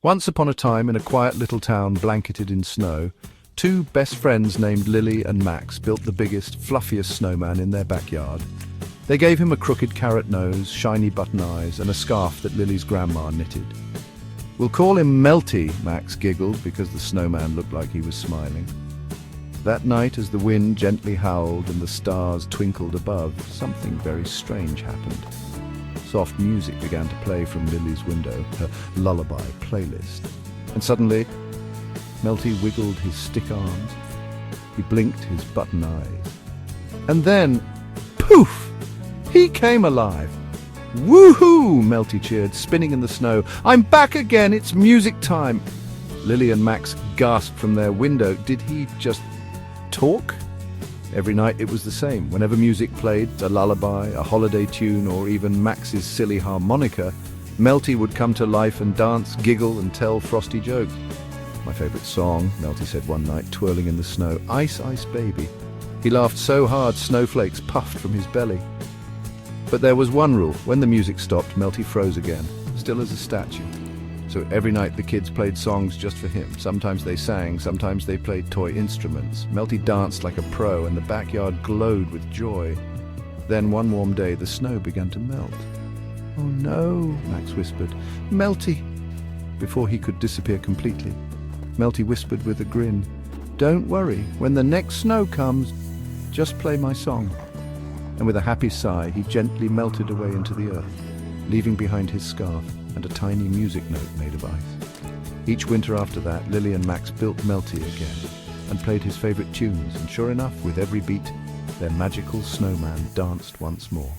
Once upon a time, in a quiet little town blanketed in snow, two best friends named Lily and Max built the biggest, fluffiest snowman in their backyard. They gave him a crooked carrot nose, shiny button eyes, and a scarf that Lily's grandma knitted. "We'll call him Melty," Max giggled because the snowman looked like he was smiling. That night, as the wind gently howled and the stars twinkled above, something very strange happened. Soft music began to play from Lily's window, her lullaby playlist. And suddenly, Melty wiggled his stick arms. He blinked his button eyes. And then, poof! He came alive. "Woohoo!" Melty cheered, spinning in the snow. "I'm back again! It's music time!" Lily and Max gasped from their window. Did he just talk? Every night it was the same. Whenever music played, a lullaby, a holiday tune, or even Max's silly harmonica, Melty would come to life and dance, giggle, and tell frosty jokes. "My favorite song," Melty said one night, twirling in the snow. "Ice, Ice Baby." He laughed so hard snowflakes puffed from his belly. But there was one rule. When the music stopped, Melty froze again, still as a statue. So every night the kids played songs just for him. Sometimes they sang, sometimes they played toy instruments. Melty danced like a pro and the backyard glowed with joy. Then one warm day the snow began to melt. "Oh no," Max whispered. "Melty!" Before he could disappear completely, Melty whispered with a grin, "Don't worry, when the next snow comes, just play my song." And with a happy sigh, he gently melted away into the earth, leaving behind his scarf and a tiny music note made of ice. Each winter after that, Lily and Max built Melty again and played his favorite tunes, and sure enough, with every beat, their magical snowman danced once more.